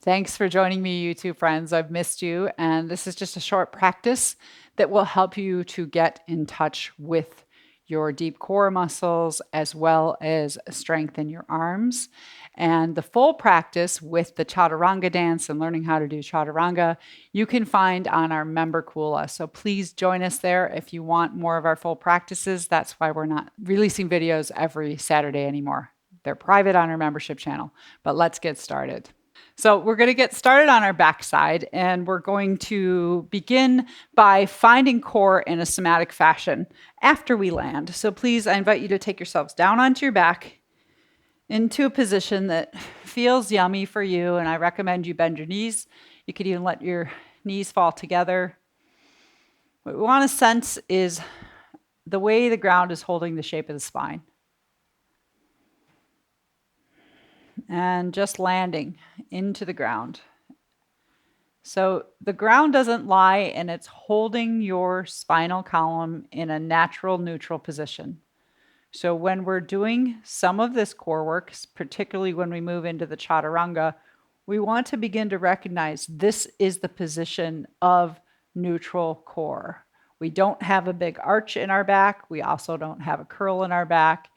Thanks for joining me, YouTube friends. I've missed you, and this is just a short practice that will help you to get in touch with your deep core muscles as well as strengthen your arms. And the full practice with the chaturanga dance and learning how to do chaturanga, you can find on our member Kula. So please join us there if you want more of our full practices. That's why we're not releasing videos every Saturday anymore. They're private on our membership channel, but let's get started. So we're going to get started on our backside, and we're going to begin by finding core in a somatic fashion after we land. So please, I invite you to take yourselves down onto your back into a position that feels yummy for you, and I recommend you bend your knees. You could even let your knees fall together. What we want to sense is the way the ground is holding the shape of the spine. And just landing into the ground. So the ground doesn't lie, and it's holding your spinal column in a natural neutral position. So when we're doing some of this core work, particularly when we move into the chaturanga, we want to begin to recognize this is the position of neutral core. We don't have a big arch in our back. We also don't have a curl in our back.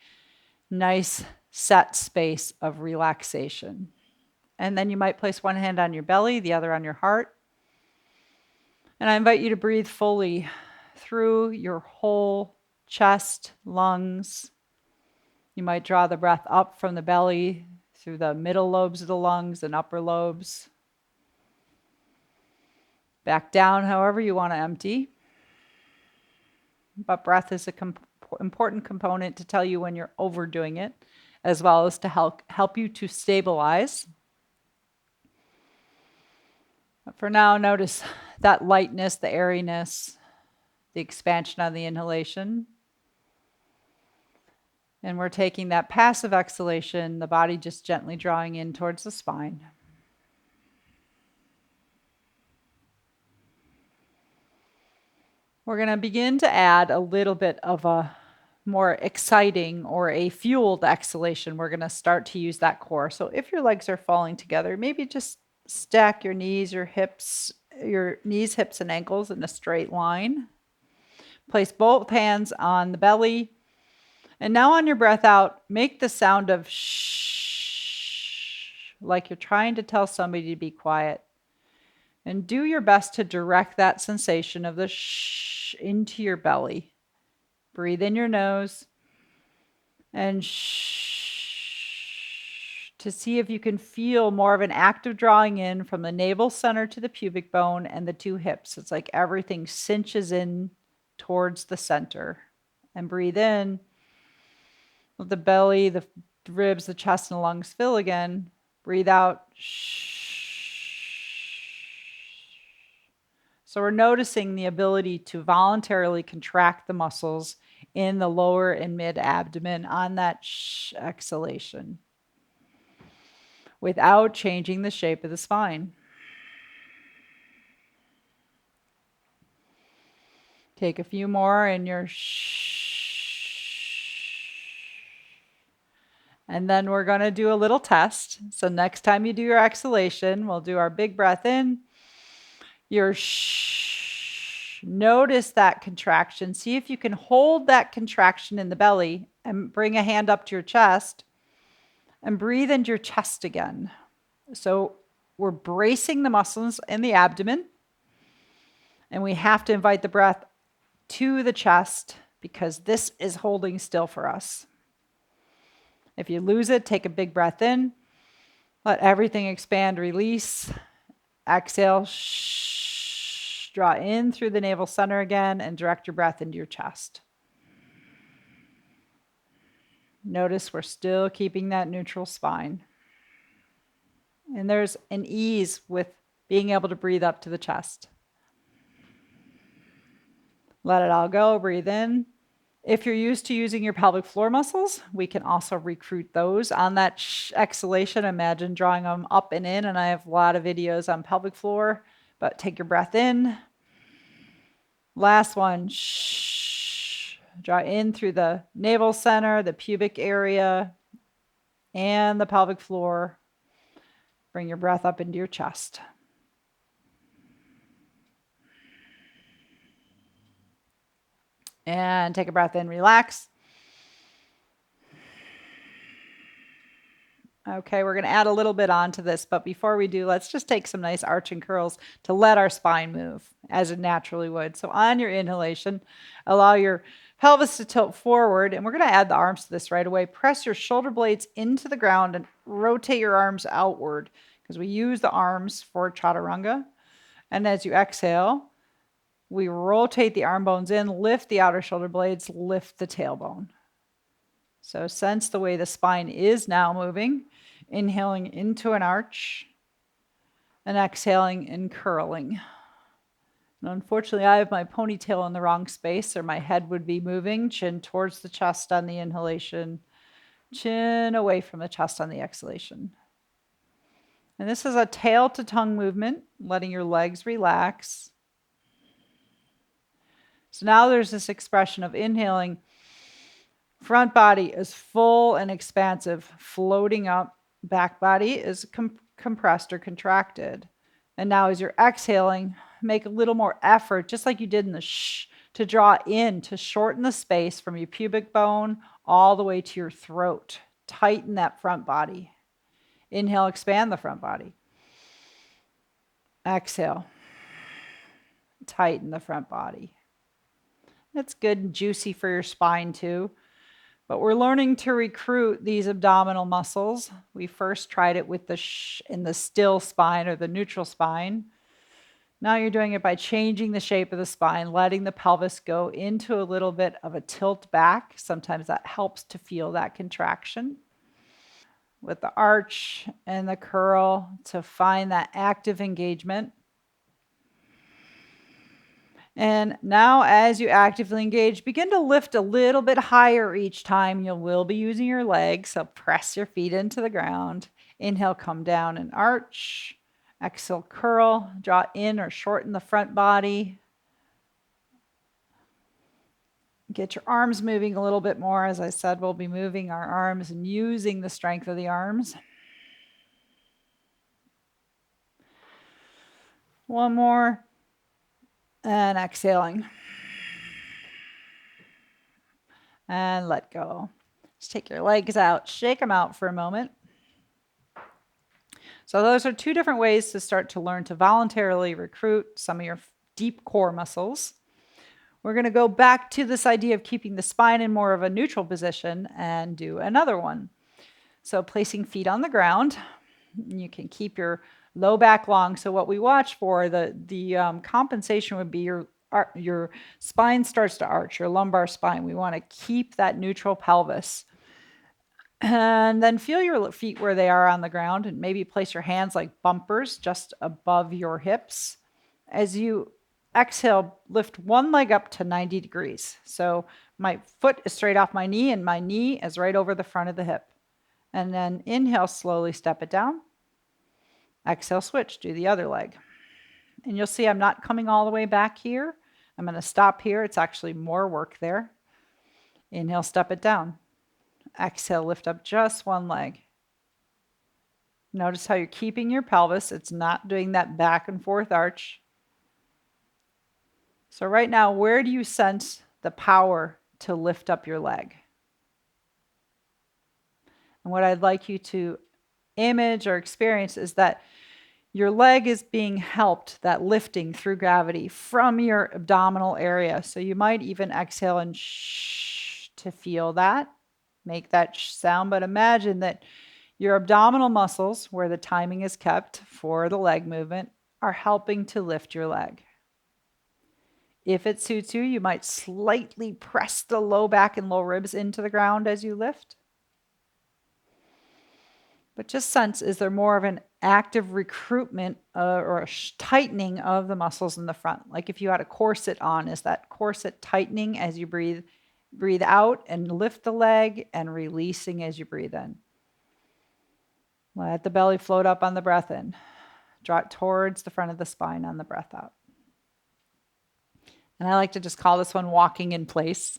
Nice set space of relaxation. And then you might place one hand on your belly, the other on your heart. And I invite you to breathe fully through your whole chest, lungs. You might draw the breath up from the belly through the middle lobes of the lungs and upper lobes. Back down however you want to empty. But breath is an important component to tell you when you're overdoing it, as well as to help you to stabilize. But for now, notice that lightness, the airiness, the expansion on the inhalation. And we're taking that passive exhalation, the body just gently drawing in towards the spine. We're going to begin to add a little bit of a more exciting or a fueled exhalation. We're going to start to use that core. So if your legs are falling together, maybe just stack your knees, your hips, and ankles in a straight line. Place both hands on the belly. And now on your breath out, make the sound of shh, like you're trying to tell somebody to be quiet. And do your best to direct that sensation of the shh into your belly. Breathe in your nose and shh, to see if you can feel more of an active drawing in from the navel center to the pubic bone and the two hips. It's like everything cinches in towards the center. And breathe in. Let the belly, the ribs, the chest, and the lungs fill again. Breathe out. So we're noticing the ability to voluntarily contract the muscles in the lower and mid abdomen on that exhalation without changing the shape of the spine. Take a few more in your and then we're going to do a little test. So next time you do your exhalation, we'll do our big breath in. Your notice that contraction. See if you can hold that contraction in the belly and bring a hand up to your chest and breathe into your chest again. So we're bracing the muscles in the abdomen, and we have to invite the breath to the chest because this is holding still for us. If you lose it, take a big breath in. Let everything expand, release. Exhale, draw in through the navel center again and direct your breath into your chest. Notice we're still keeping that neutral spine. And there's an ease with being able to breathe up to the chest. Let it all go, breathe in. If you're used to using your pelvic floor muscles, we can also recruit those on that exhalation. Imagine drawing them up and in, and I have a lot of videos on pelvic floor, but take your breath in. Last one, draw in through the navel center, the pubic area, and the pelvic floor. Bring your breath up into your chest. And take a breath in, relax. Okay, we're going to add a little bit onto this, but before we do, let's just take some nice arch and curls to let our spine move as it naturally would. So on your inhalation, allow your pelvis to tilt forward, and we're going to add the arms to this right away. Press your shoulder blades into the ground and rotate your arms outward because we use the arms for chaturanga. And as you exhale, we rotate the arm bones in, lift the outer shoulder blades, lift the tailbone. So sense the way the spine is now moving. Inhaling into an arch and exhaling and curling. And unfortunately, I have my ponytail in the wrong space, or my head would be moving. Chin towards the chest on the inhalation, chin away from the chest on the exhalation. And this is a tail to tongue movement, letting your legs relax. So now there's this expression of inhaling. Front body is full and expansive, floating up. Back body is compressed or contracted. And now as you're exhaling, make a little more effort, just like you did in the shh, to draw in, to shorten the space from your pubic bone all the way to your throat. Tighten that front body. Inhale, expand the front body. Exhale, tighten the front body. That's good and juicy for your spine too. But we're learning to recruit these abdominal muscles. We first tried it with the in the still spine or the neutral spine. Now you're doing it by changing the shape of the spine, letting the pelvis go into a little bit of a tilt back. Sometimes that helps to feel that contraction. With the arch and the curl to find that active engagement. And now as you actively engage, begin to lift a little bit higher each time. You will be using your legs, so press your feet into the ground. Inhale, come down and arch. Exhale, curl, draw in or shorten the front body. Get your arms moving a little bit more. As I said, we'll be moving our arms and using the strength of the arms. One more. And exhaling. And let go. Just take your legs out, shake them out for a moment. So those are two different ways to start to learn to voluntarily recruit some of your deep core muscles. We're going to go back to this idea of keeping the spine in more of a neutral position and do another one. So placing feet on the ground, you can keep your low back long. So what we watch for, the compensation would be your spine starts to arch, your lumbar spine. We want to keep that neutral pelvis. And then feel your feet where they are on the ground and maybe place your hands like bumpers just above your hips. As you exhale, lift one leg up to 90 degrees. So my foot is straight off my knee and my knee is right over the front of the hip. And then inhale, slowly step it down. Exhale, switch, do the other leg. And you'll see I'm not coming all the way back here. I'm going to stop here. It's actually more work there. Inhale, step it down. Exhale, lift up just one leg. Notice how you're keeping your pelvis. It's not doing that back and forth arch. So right now, where do you sense the power to lift up your leg? And what I'd like you to image or experience is that your leg is being helped, that lifting through gravity from your abdominal area. So you might even exhale and shh to feel that. Make that sh sound, but imagine that your abdominal muscles, where the timing is kept for the leg movement, are helping to lift your leg. If it suits you, you might slightly press the low back and low ribs into the ground as you lift. But just sense, is there more of an active recruitment or a tightening of the muscles in the front? Like if you had a corset on, is that corset tightening as you breathe out and lift the leg and releasing as you breathe in? Let the belly float up on the breath in. Draw it towards the front of the spine on the breath out. And I like to just call this one walking in place.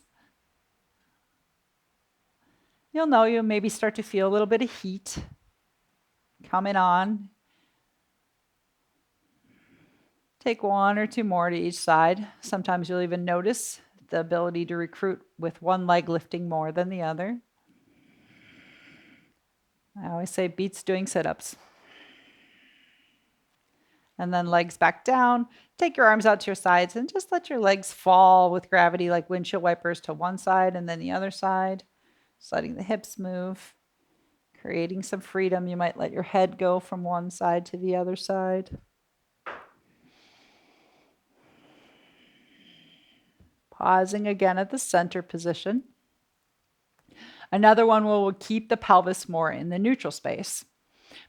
You'll maybe start to feel a little bit of heat coming on. Take 1 or 2 more to each side. Sometimes you'll even notice the ability to recruit with one leg lifting more than the other. I always say beats doing sit-ups. And then legs back down. Take your arms out to your sides and just let your legs fall with gravity like windshield wipers to one side and then the other side. Just letting the hips move, creating some freedom. You might let your head go from one side to the other side. Pausing again at the center position. Another one will keep the pelvis more in the neutral space.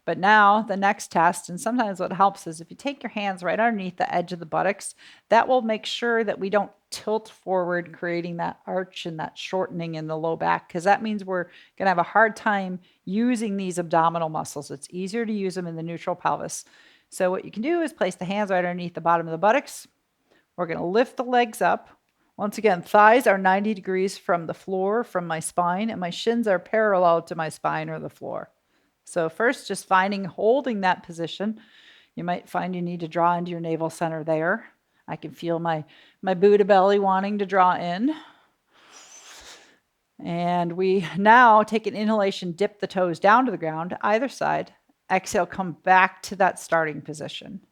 But now the next test, and sometimes what helps is if you take your hands right underneath the edge of the buttocks, that will make sure that we don't tilt forward, creating that arch and that shortening in the low back, because that means we're going to have a hard time using these abdominal muscles. It's easier to use them in the neutral pelvis. So what you can do is place the hands right underneath the bottom of the buttocks. We're going to lift the legs up. Once again, thighs are 90 degrees from the floor, from my spine, and my shins are parallel to my spine or the floor. So first, just holding that position. You might find you need to draw into your navel center there. I can feel my Buddha belly wanting to draw in. And we now take an inhalation, dip the toes down to the ground, either side. Exhale, come back to that starting position.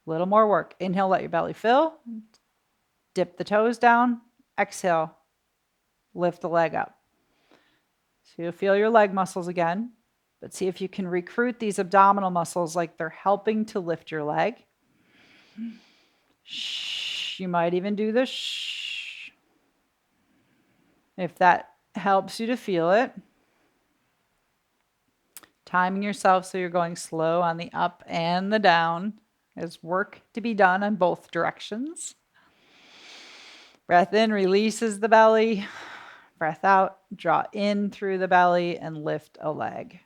A little more work. Inhale, let your belly fill. Dip the toes down. Exhale, lift the leg up. So you'll feel your leg muscles again. But see if you can recruit these abdominal muscles like they're helping to lift your leg. Shh. You might even do the shh. If that helps you to feel it. Timing yourself so you're going slow on the up and the down. There's work to be done in both directions. Breath in releases the belly. Breath out, draw in through the belly and lift a leg.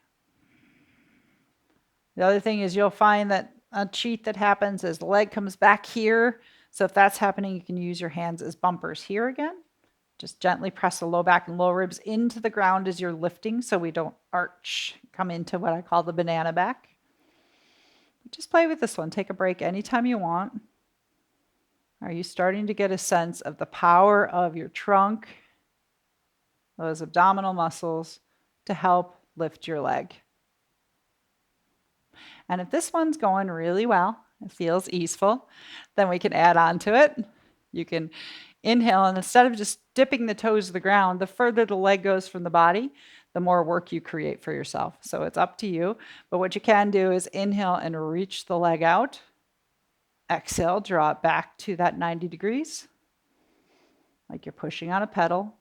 The other thing is you'll find that a cheat that happens is the leg comes back here. So if that's happening, you can use your hands as bumpers here again. Just gently press the low back and low ribs into the ground as you're lifting so we don't arch, come into what I call the banana back. Just play with this one. Take a break anytime you want. Are you starting to get a sense of the power of your trunk, those abdominal muscles, to help lift your leg? And if this one's going really well, it feels easeful, then we can add on to it. You can inhale, and instead of just dipping the toes to the ground, the further the leg goes from the body, the more work you create for yourself. So it's up to you. But what you can do is inhale and reach the leg out. Exhale, draw it back to that 90 degrees, like you're pushing on a pedal.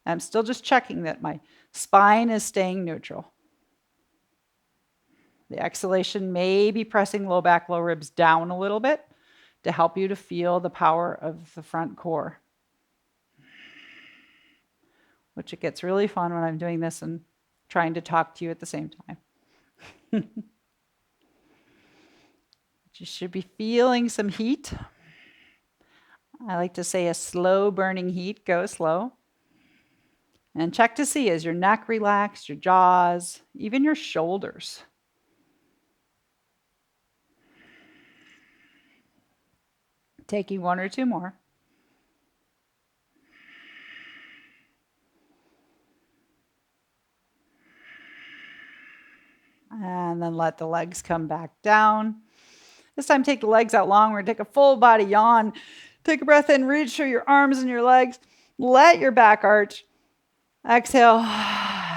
I'm still just checking that my spine is staying neutral. The exhalation may be pressing low back, low ribs down a little bit to help you to feel the power of the front core. Which it gets really fun when I'm doing this and trying to talk to you at the same time. You should be feeling some heat. I like to say a slow burning heat. Go slow. And check to see, is your neck relaxed, your jaws, even your shoulders? Taking 1 or 2 more. And then let the legs come back down. This time take the legs out long. We're going to take a full body yawn. Take a breath in, reach through your arms and your legs. Let your back arch. Exhale,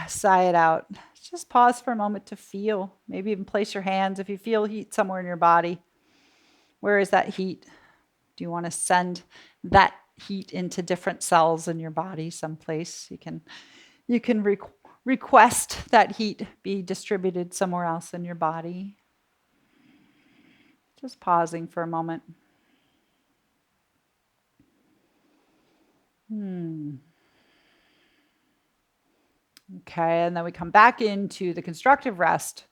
sigh it out. Just pause for a moment to feel. Maybe even place your hands if you feel heat somewhere in your body. Where is that heat? Do you want to send that heat into different cells in your body someplace? You can request that heat be distributed somewhere else in your body. Just pausing for a moment. Okay, and then we come back into the constructive rest.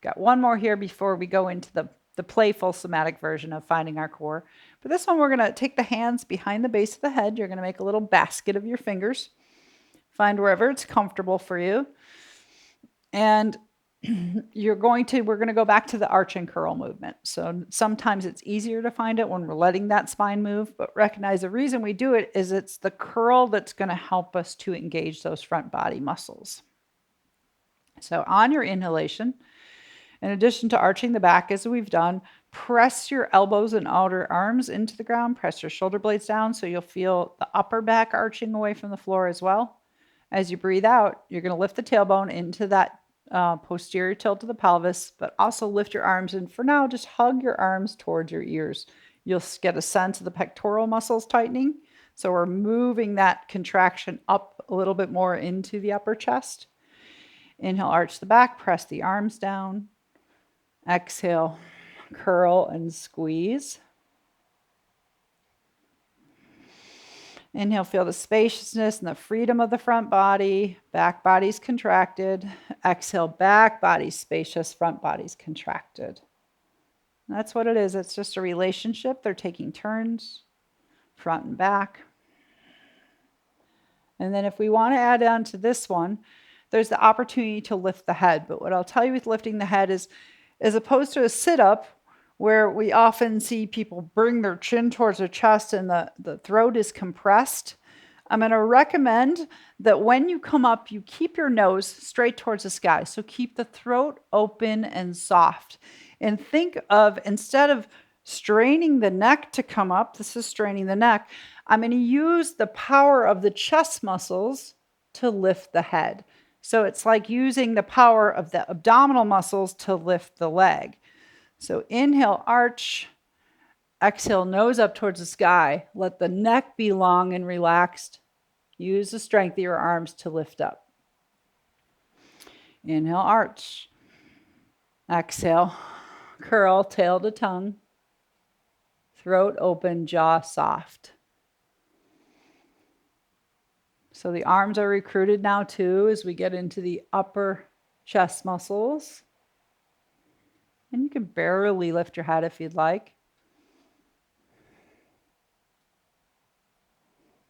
Got one more here before we go into the playful somatic version of finding our core. For this one, we're going to take the hands behind the base of the head. You're going to make a little basket of your fingers. Find wherever it's comfortable for you. And we're going to go back to the arch and curl movement. So sometimes it's easier to find it when we're letting that spine move, but recognize the reason we do it is it's the curl that's going to help us to engage those front body muscles. So on your inhalation, in addition to arching the back as we've done, press your elbows and outer arms into the ground, press your shoulder blades down so you'll feel the upper back arching away from the floor as well. As you breathe out, you're going to lift the tailbone into that posterior tilt of the pelvis, but also lift your arms. And for now, just hug your arms towards your ears. You'll get a sense of the pectoral muscles tightening. So we're moving that contraction up a little bit more into the upper chest. Inhale, arch the back, press the arms down. Exhale, curl and squeeze. Inhale, feel the spaciousness and the freedom of the front body. Back body's contracted. Exhale, back body's spacious, front body's contracted. That's what it is. It's just a relationship. They're taking turns, front and back. And then if we want to add on to this one, there's the opportunity to lift the head. But what I'll tell you with lifting the head is, as opposed to a sit-up, where we often see people bring their chin towards their chest and the throat is compressed, I'm going to recommend that when you come up, you keep your nose straight towards the sky. So keep the throat open and soft. And think of, instead of straining the neck to come up, this is straining the neck, I'm going to use the power of the chest muscles to lift the head. So it's like using the power of the abdominal muscles to lift the leg. So inhale, arch. Exhale, nose up towards the sky. Let the neck be long and relaxed. Use the strength of your arms to lift up. Inhale, arch. Exhale, curl, tail to tongue. Throat open, jaw soft. So the arms are recruited now too as we get into the upper chest muscles. And you can barely lift your head if you'd like.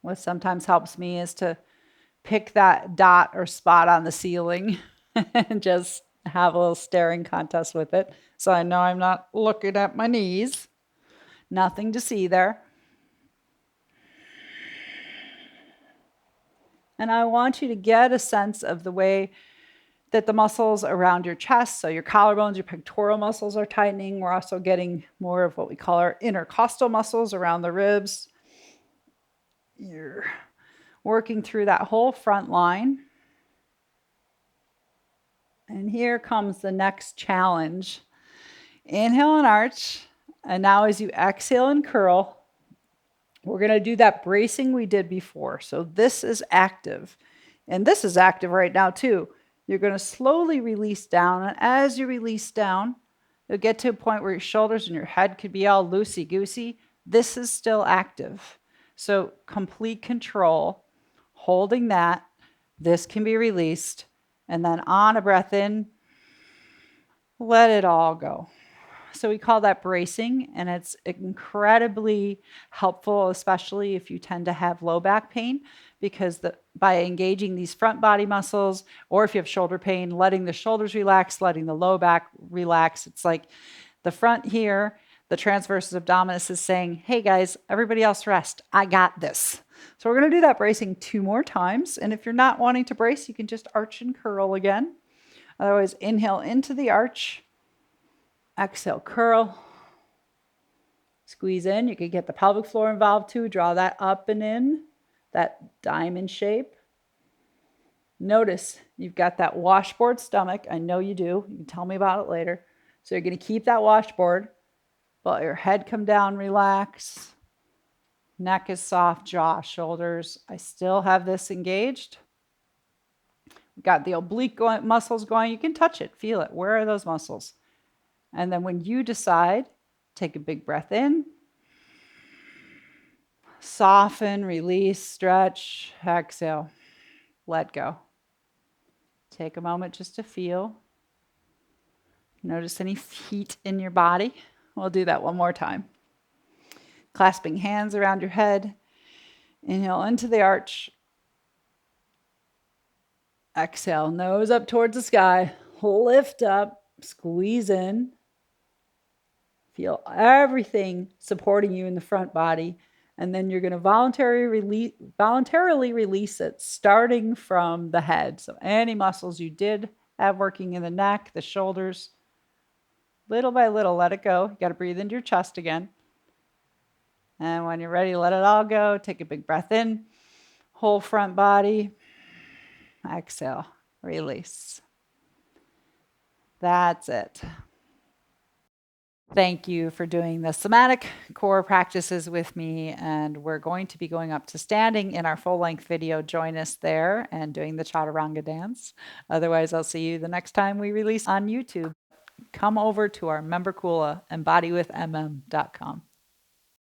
What sometimes helps me is to pick that dot or spot on the ceiling and just have a little staring contest with it. So I know I'm not looking at my knees. Nothing to see there. And I want you to get a sense of the way that the muscles around your chest, so your collarbones, your pectoral muscles are tightening. We're also getting more of what we call our intercostal muscles around the ribs. You're working through that whole front line. And here comes the next challenge. Inhale and arch. And now as you exhale and curl, we're going to do that bracing we did before. So this is active. And this is active right now too. You're going to slowly release down. And as you release down, you'll get to a point where your shoulders and your head could be all loosey-goosey. This is still active. So complete control, holding that. This can be released. And then on a breath in, let it all go. So we call that bracing, and it's incredibly helpful, especially if you tend to have low back pain, because by engaging these front body muscles, or if you have shoulder pain, letting the shoulders relax, letting the low back relax. It's like the front here, the transversus abdominis is saying, hey guys, everybody else rest. I got this. So we're going to do that bracing 2 more times. And if you're not wanting to brace, you can just arch and curl again. Otherwise, inhale into the arch. Exhale, curl. Squeeze in. You can get the pelvic floor involved too. Draw that up and in, that diamond shape. Notice you've got that washboard stomach. I know you do. You can tell me about it later. So you're going to keep that washboard, but your head come down, relax. Neck is soft, jaw, shoulders. I still have this engaged. We've got the oblique muscles going. You can touch it, feel it. Where are those muscles? And then when you decide, take a big breath in. Soften, release, stretch, exhale, let go. Take a moment just to feel. Notice any heat in your body. We'll do that one more time. Clasping hands around your head. Inhale into the arch. Exhale, nose up towards the sky. lift up, squeeze in. Feel everything supporting you in the front body. And then you're going to voluntarily release it, starting from the head. So any muscles you did have working in the neck, the shoulders, little by little, let it go. You got to breathe into your chest again. And when you're ready to let it all go, take a big breath in, whole front body. Exhale, release. That's it. Thank you for doing the somatic core practices with me. And we're going to be going up to standing in our full length video. Join us there and doing the chaturanga dance. Otherwise, I'll see you the next time we release on YouTube. Come over to our member Kula, embodywithmm.com.